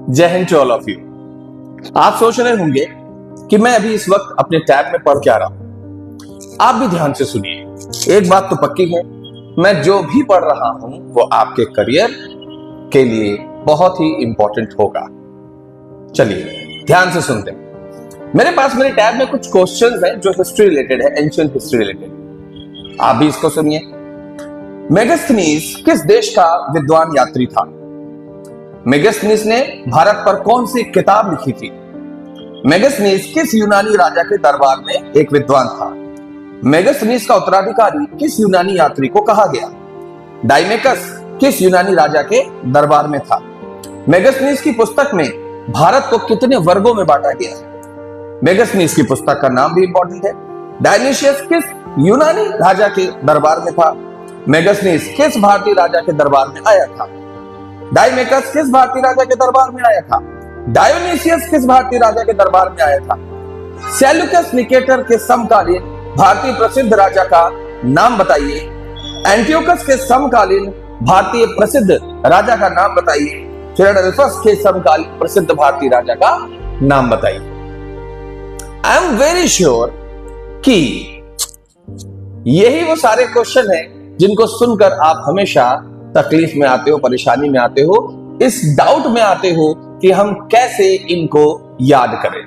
जय Hind to all of you. आप सोच रहे होंगे कि मैं अभी इस वक्त अपने टैब में पढ़ क्या रहा हूं। आप भी ध्यान से सुनिए, एक बात तो पक्की है, मैं जो भी पढ़ रहा हूं वो आपके करियर के लिए बहुत ही इंपॉर्टेंट होगा। चलिए ध्यान से सुनते हैं। मेरे पास मेरे टैब में कुछ क्वेश्चंस हैं जो हिस्ट्री रिलेटेड है, एंशिएंट हिस्ट्री रिलेटेड। आप भी इसको सुनिए। मेगास्थनीज किस देश का विद्वान यात्री था? मेगास्थनीज ने भारत पर कौन सी किताब लिखी थी? मेगास्थनीज किस यूनानी राजा के दरबार में एक विद्वान था? मेगास्थनीज का उत्तराधिकारी किस यूनानी यात्री को कहा गया? डाइमेकस किस यूनानी राजा के दरबार में था? मेगास्थनीज की पुस्तक में भारत को कितने वर्गों में बांटा गया है? मेगास्थनीज की पुस्तक का नाम भी इंपॉर्टेंट है। डायनिशियस किस यूनानी राजा के दरबार में था? मेगास्थनीज किस भारतीय राजा के दरबार में आया था? डाइमेकस किस भारतीय राजा के दरबार में आया था? डायोनिसियस किस भारतीय राजा के दरबार में आया था? सेल्यूकस निकेटर के समकालीन भारतीय प्रसिद्ध राजा का नाम बताइए। एंटियोकस के समकालीन भारतीय प्रसिद्ध राजा का नाम बताइए। फिलाडेल्फस के समकालीन प्रसिद्ध भारतीय राजा का नाम बताइए। आई एम वेरी श्योर कि यही वो सारे क्वेश्चन हैं जिनको सुनकर आप हमेशा तकलीफ में आते हो, परेशानी में आते हो, इस डाउट में आते हो कि हम कैसे इनको याद करें।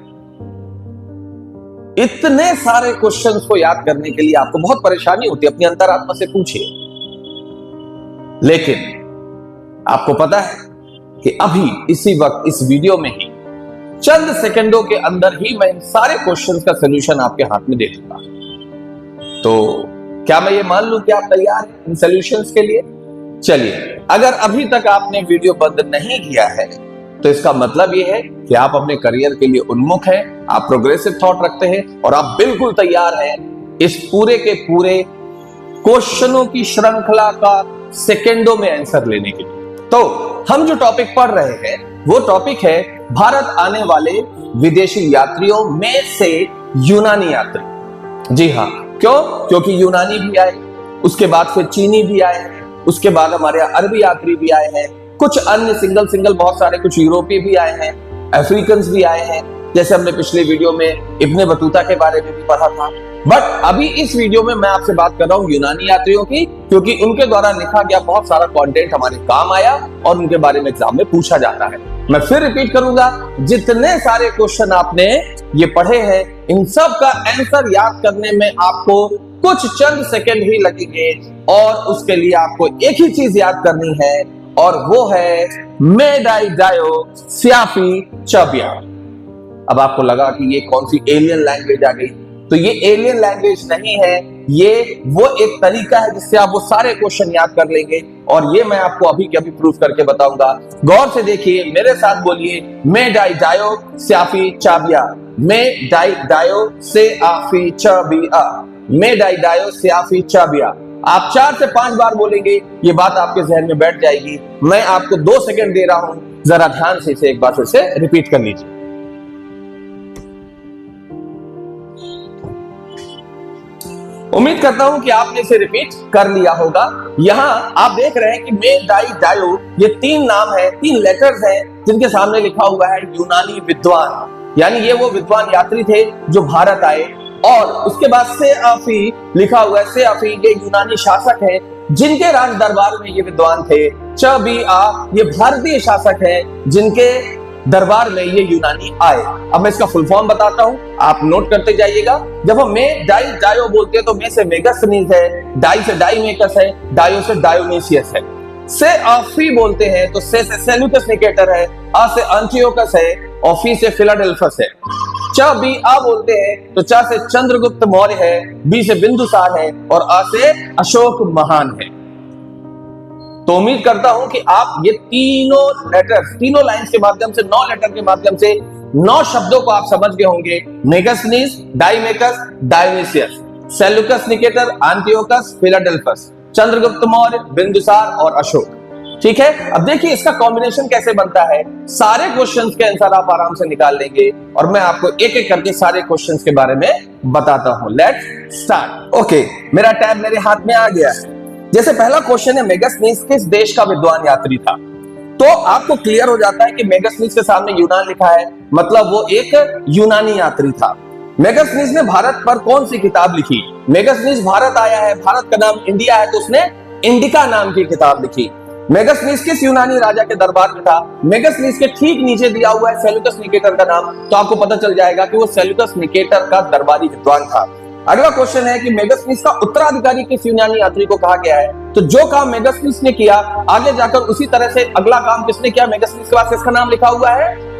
इतने सारे क्वेश्चंस को याद करने के लिए आपको बहुत परेशानी होती है, अपनी अंतरात्मा से पूछिए। लेकिन आपको पता है कि अभी इसी वक्त इस वीडियो में ही चंद सेकंडों के अंदर ही मैं इन सारे क्वेश्चंस का सलूशन आपके हाथ में दे दूंगा। तो क्या मैं ये मान लूं कि आप तैयार हैं इन सॉल्यूशंस के लिए? चलिए, अगर अभी तक आपने वीडियो बंद नहीं किया है तो इसका मतलब ये है कि आप अपने करियर के लिए उन्मुख हैं, आप प्रोग्रेसिव थॉट रखते हैं और आप बिल्कुल तैयार हैं इस पूरे के पूरे क्वेश्चनों की श्रृंखला का सेकंडों में आंसर लेने के लिए। तो हम जो टॉपिक पढ़ रहे हैं वो टॉपिक है भारत आने वाले विदेशी यात्रियों में से यूनानी यात्री। जी हाँ, क्यों? क्योंकि यूनानी भी आए, उसके बाद फिर चीनी भी आए हैं, उसके बाद हमारे अरबी यात्री भी आए हैं, कुछ अन्य सिंगल बहुत सारे, कुछ यूरोपीय भी आए हैं, अफ्रीकन भी आए हैं, जैसे हमने पिछले वीडियो में इब्ने बतूता के बारे में भी पढ़ा था। बट अभी इस वीडियो में मैं आपसे बात कर रहा हूं यूनानी यात्रियों की, क्योंकि उनके द्वारा लिखा गया बहुत सारा कंटेंट हमारे काम आया और उनके बारे में एग्जाम में पूछा जाता है। मैं फिर रिपीट करूंगा, जितने सारे क्वेश्चन आपने ये पढ़े हैं इन सब का आंसर याद करने में आपको कुछ चंद सेकंड ही लगेंगे और उसके लिए आपको एक ही चीज याद करनी है और वो है मेडाई डायो स्याफी चाबिया। अब आपको लगा कि ये कौन सी एलियन लैंग्वेज आ गई, तो ये एलियन लैंग्वेज नहीं है, ये वो एक तरीका है जिससे आप वो सारे क्वेश्चन याद कर लेंगे और ये मैं आपको अभी के अभी प्रूफ करके बताऊंगा। गौर से देखिए, मेरे साथ बोलिए, मेडाई डायो स्याफी चाबिया। मेडाई डायो स्याफी चाबिया। मेडाई डायो स्याफी चाबिया। आप 4 से 5 बार बोलेंगे, ये बात आपके जहन में बैठ जाएगी। मैं आपको 2 सेकंड दे रहा हूं, जरा ध्यान से इसे एक बार फिर से रिपीट कर लीजिए। उम्मीद करता हूं कि आपने इसे रिपीट कर लिया होगा। यहां आप देख रहे हैं कि मेडाई डायो, ये 3 नाम है, 3 लेटर्स हैं जिनके सामने लिखा हुआ है यूनानी विद्वान, यानी ये वो विद्वान यात्री थे जो भारत आए। और उसके बाद सेआफी लिखा हुआ है, सेआफी ये यूनानी शासक हैं जिनके राज दरबार में ये विद्वान थे। चबिया ये भारतीय शासक हैं जिनके दरबार में ये यूनानी आए। अब मैं इसका फुल फॉर्म बताता हूं, आप नोट करते जाइएगा। जब हम मेडाई डायो बोलते हैं तो मे से मेगास्थनीज है, डाई से डाइमेकस है, डायो से डायोनिसियस है। सेआफी बोलते हैं तो से सेल्यूकस निकेटर है, आ से एंटियोकस है और फी से फिलाडेल्फस है। चबिया बोलते हैं तो चा से चंद्रगुप्त मौर्य है, बी से बिंदुसार है और आ से अशोक महान है। तो उम्मीद करता हूं कि आप ये तीनों लेटर्स, तीनों लाइंस के माध्यम से, 9 लेटर के माध्यम से 9 शब्दों को आप समझ गए होंगे। Megasthenes, Deimachus, Dionysius, Seleucus Nicator, Antiochus, Philadelphus, Chandragupta Maurya, Bindusara और अशोक। ठीक है, अब देखिए इसका कॉम्बिनेशन कैसे बनता है। सारे क्वेश्चंस के आंसर आप आराम से निकाल लेंगे और मैं आपको एक एक करके सारे क्वेश्चंस के बारे में बताता हूं। Let's start. ओके, मेरा टैब मेरे हाथ में आ गया है। जैसे पहला क्वेश्चन है, मेगास्थनीज किस देश का विद्वान यात्री था? तो आपको क्लियर हो जाता है कि मेगास्थनीज के सामने यूनान लिखा है, मतलब वो एक यूनानी यात्री था। मेगास्थनीज ने भारत पर कौन सी किताब लिखी? मेगास्थनीज भारत आया है, भारत का नाम इंडिया है, तो उसने इंडिका नाम की किताब लिखी। मेगास्थनीज किस यूनानी राजा के दरबार में था? मेगास्थनीज के ठीक नीचे दिया हुआ है सेल्यूकस निकेटर का नाम, तो आपको पता चल जाएगा कि वो सेल्यूकस निकेटर का दरबारी विद्वान था। अगला क्वेश्चन है कि मेगास्थनीज का उत्तराधिकारी किस यूनानी यात्री को कहा गया है? तो जो काम मेगास्थनीज ने किया, आगे जाकर उसी तरह से अगला काम किसने किया? मेगास्थनीज के पास इसका नाम लिखा हुआ है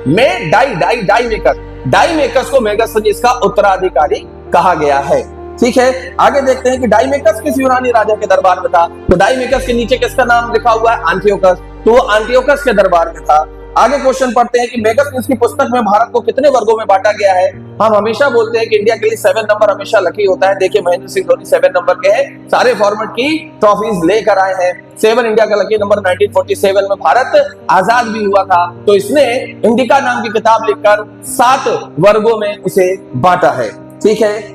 डाईमेकस। डाईमेकस को मेगास्थनीज का उत्तराधिकारी कहा गया है। ठीक है, आगे देखते हैं कि डाईमेकस किस यूनानी राजा के दरबार में था? तो डाईमेकस के नीचे किसका नाम लिखा हुआ है? एंटियोकस, तो वो एंटियोकस के दरबार में था। आगे क्वेश्चन पढ़ते हैं कि मेगास्थनीज की पुस्तक में भारत को कितने वर्गों में बांटा गया है? हम हमेशा बोलते हैं कि इंडिया के लिए 7 नंबर हमेशा लकी होता है। देखिए महेंद्र सिंह धोनी 7 नंबर के हैं, सारे फॉर्मेट की ट्रॉफीज लेकर आए हैं। 7 इंडिया का लकी नंबर। 1947 में भारत आजाद भी हुआ था, तो इसने इंडिका नाम की किताब लिखकर 7 वर्गों में उसे बांटा है। ठीक है,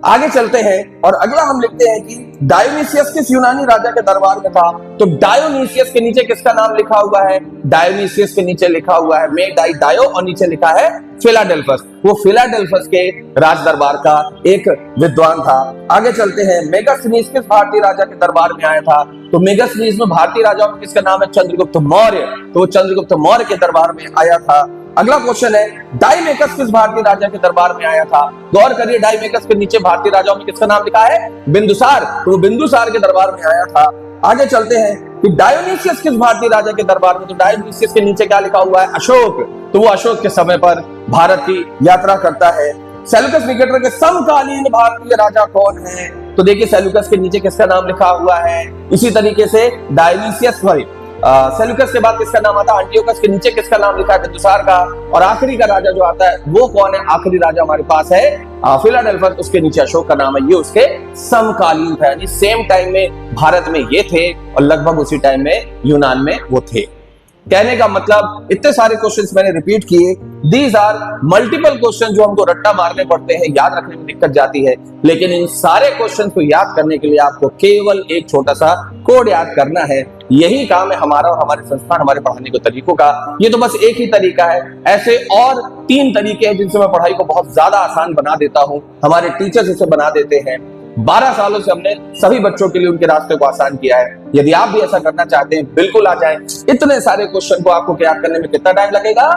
आगे चलते हैं और अगला हम लिखते हैं कि डायोनिसियस किस यूनानी राजा के दरबार में था? तो डायोनिसियस के नीचे किसका नाम लिखा हुआ है? डायोनिसियस के नीचे लिखा हुआ है मे डायो और नीचे लिखा है फिलाडेल्फस। वो फिलाडेल्फस के राज दरबार का एक विद्वान था। आगे चलते हैं, मेगास्थनीज किस भारतीय राजा के दरबार में आया था? तो मेगास्थनीज में भारतीय राजाओं में किसका नाम है? चंद्रगुप्त मौर्य, तो वो चंद्रगुप्त मौर्य के दरबार में आया था। अगला क्वेश्चन है, डाईमेकस किस भारतीय राजा के दरबार में आया था? गौर करिए, डाईमेकस के नीचे भारतीय राजाओं में किसका नाम लिखा है? बिंदुसार, तो वो बिंदुसार के दरबार में आया था। आगे चलते हैं कि डायोनिसियस किस भारतीय राजा के दरबार में? तो डायोनिसियस के नीचे क्या लिखा हुआ है? अशोक, तो वो अशोक के समय पर भारत की यात्रा करता है। सेल्यूकस निकेटर के समकालीन भारतीय राजा कौन है? तो देखिए सेल्यूकस के नीचे किसका नाम लिखा हुआ है? इसी तरीके से डायोनिसियस सेल्यूकस के बाद किसका नाम आता है? एंटियोकस के नीचे किसका नाम लिखा है? बिंदुसार का। और आखिरी का राजा जो आता है वो कौन है? आखिरी राजा हमारे पास है फिलाडेल्फस, उसके नीचे अशोक का नाम है। ये उसके समकालीन था, यानी सेम टाइम में भारत में ये थे और लगभग उसी टाइम में यूनान में वो थे। कहने का मतलब इतने सारे क्वेश्चंस मैंने रिपीट किए। दीज आर मल्टीपल क्वेश्चन जो हमको रट्टा मारने पड़ते हैं, याद रखने में दिक्कत जाती है, लेकिन इन सारे क्वेश्चन को याद करने के लिए आपको केवल एक छोटा सा कोड याद करना है। यही काम है हमारा और हमारे संस्थान, हमारे पढ़ाने के तरीकों का। ये तो बस एक ही तरीका है, ऐसे और 3 तरीके हैं जिनसे मैं पढ़ाई को बहुत ज्यादा आसान बना देता हूँ। हमारे टीचर्स इसे बना देते हैं। 12 सालों से हमने सभी बच्चों के लिए उनके रास्ते को आसान किया है। यदि आप भी ऐसा करना चाहते हैं, बिल्कुल आ जाएं। इतने सारे क्वेश्चन को आपको याद करने में कितना टाइम लगेगा?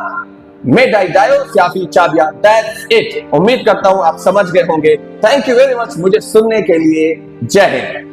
डायो स्याफी चाबिया, दैट्स इट। उम्मीद करता हूं आप समझ गए होंगे। थैंक यू वेरी मच मुझे सुनने के लिए। जय हिंद।